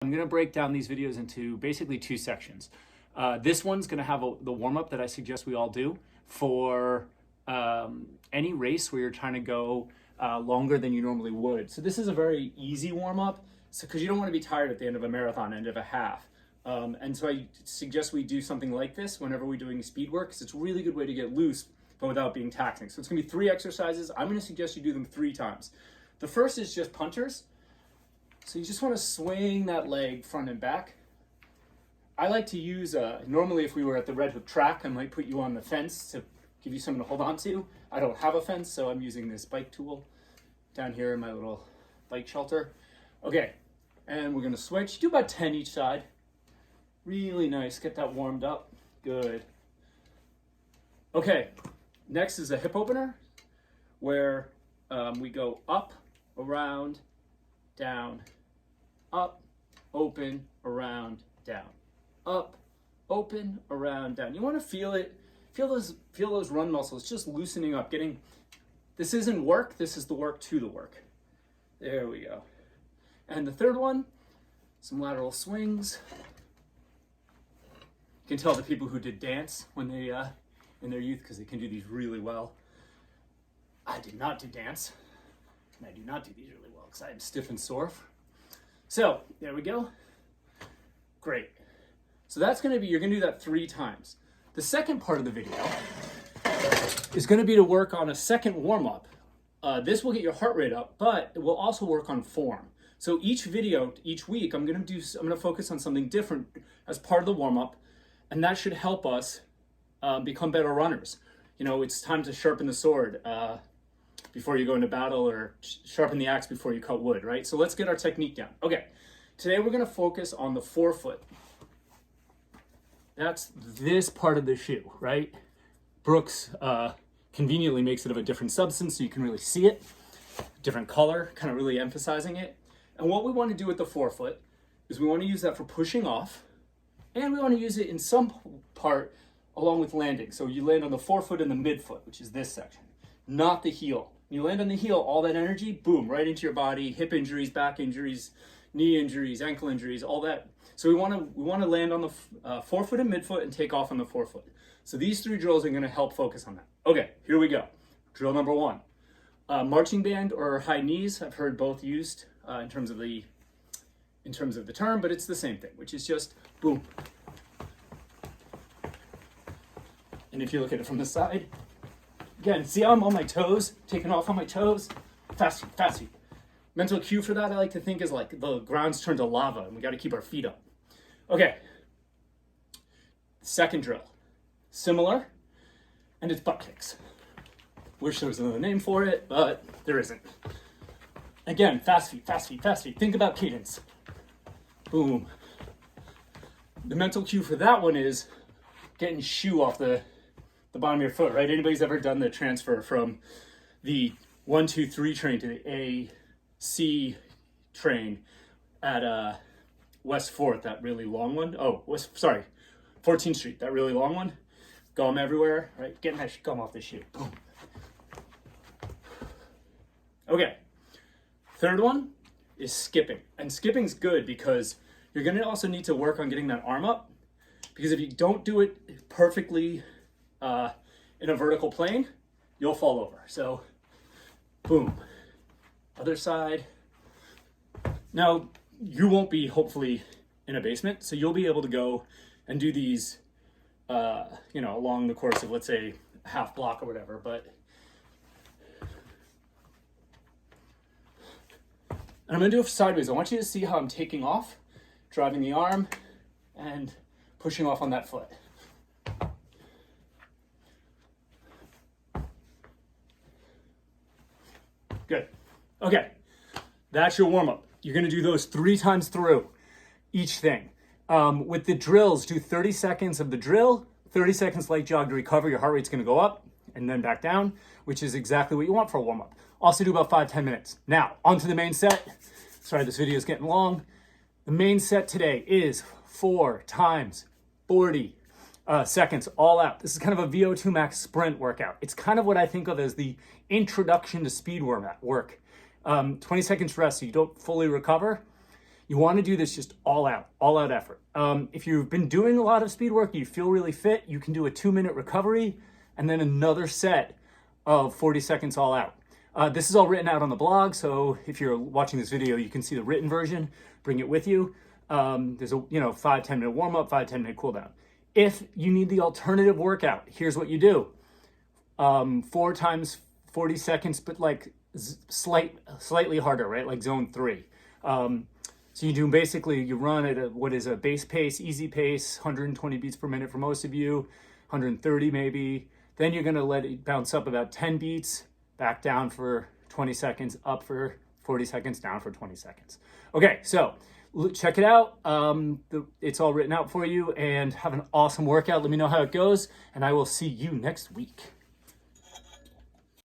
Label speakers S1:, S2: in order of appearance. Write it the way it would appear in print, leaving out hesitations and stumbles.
S1: I'm going to break down these videos into basically two sections. This one's going to have the warm-up that I suggest we all do for any race where you're trying to go longer than you normally would. So this is a very easy warm-up because you don't want to be tired at the end of a marathon, end of a half. And so I suggest we do something like this whenever we're doing speed work, because it's a really good way to get loose but without being taxing. So it's going to be 3 exercises. I'm going to suggest you do them 3 times. The first is just punters. So you just want to swing that leg front and back. I like to use, normally if we were at the Red Hook track, I might put you on the fence to give you something to hold on to. I don't have a fence, so I'm using this bike tool down here in my little bike shelter. Okay, and we're going to switch. Do about 10 each side. Really nice. Get that warmed up. Good. Okay, next is a hip opener, where we go up, around, down, up, open, around, down, up, open, around, down. You want to feel it, feel those run muscles just loosening up, this isn't work, this is the work to the work. There we go. And the third one, some lateral swings. You can tell the people who did dance when they, in their youth, because they can do these really well. I did not do dance, and I do not do these really well because I am stiff and sore. So there we go. Great. So that's going to be, you're going to do that 3 times. The second part of the video is going to be to work on a second warm-up. This will get your heart rate up, but it will also work on form. So each video, each week, I'm going to focus on something different as part of the warm-up, and that should help us become better runners. You know, it's time to sharpen the sword before you go into battle, or sharpen the axe before you cut wood, right? So let's get our technique down. Okay, today we're going to focus on the forefoot. That's this part of the shoe, right? Brooks conveniently makes it of a different substance so you can really see it. Different color, kind of really emphasizing it. And what we want to do with the forefoot is we want to use that for pushing off, and we want to use it in some part along with landing. So you land on the forefoot and the midfoot, which is this section, not the heel. You land on the heel, all that energy, boom, right into your body, hip injuries, back injuries, knee injuries, ankle injuries, all that. So we want to land on the forefoot and midfoot and take off on the forefoot. So these 3 drills are going to help focus on that. Okay, here we go. Drill number 1. Marching band or high knees, I've heard both used in terms of the term, but it's the same thing, which is just boom. And if you look at it from the side, again, see how I'm on my toes, taking off on my toes? Fast feet, fast feet. Mental cue for that, I like to think, is like the ground's turned to lava and we got to keep our feet up. Okay. Second drill. Similar, and it's butt kicks. Wish there was another name for it, but there isn't. Again, fast feet, fast feet, fast feet. Think about cadence. Boom. The mental cue for that one is getting shoe off the bottom of your foot, right? Anybody's ever done the transfer from the 1, 2, 3 train to the A, C train at West 4th, that really long one? Oh, 14th Street, that really long one. Gum everywhere, right? Getting that gum off the shoe. Boom. Okay. Third one is skipping. And skipping's good because you're going to also need to work on getting that arm up. Because if you don't do it perfectly in a vertical plane, you'll fall over. So, boom. Other side. Now, you won't be, hopefully, in a basement, so you'll be able to go and do these, along the course of, let's say, a half block or whatever, but... And I'm going to do it sideways. I want you to see how I'm taking off, driving the arm, and pushing off on that foot. Good. Okay, that's your warm-up. You're going to do those 3 times through each thing. With the drills, do 30 seconds of the drill, 30 seconds light jog to recover. Your heart rate's going to go up and then back down, which is exactly what you want for a warm-up. Also do about 5-10 minutes. Now, on to the main set. Sorry, this video is getting long. The main set today is 4 times 40 seconds all out. This is kind of a VO2 max sprint workout. It's kind of what I think of as the introduction to speed work. 20 seconds rest so you don't fully recover. You want to do this just all out effort. If you've been doing a lot of speed work, you feel really fit, you can do a 2-minute recovery and then another set of 40 seconds all out. This is all written out on the blog, so if you're watching this video, you can see the written version. Bring it with you. There's a 5-10 minute warm up, 5-10 minute cool down. If you need the alternative workout, here's what you do: 4 times 40 seconds, but like slightly harder, right? Like zone 3. So you do basically, you run at what is a base pace, easy pace, 120 beats per minute for most of you, 130 maybe. Then you're gonna let it bounce up about 10 beats, back down for 20 seconds, up for 40 seconds, down for 20 seconds. Okay, so check it out. It's all written out for you, and have an awesome workout. Let me know how it goes, and I will see you next week.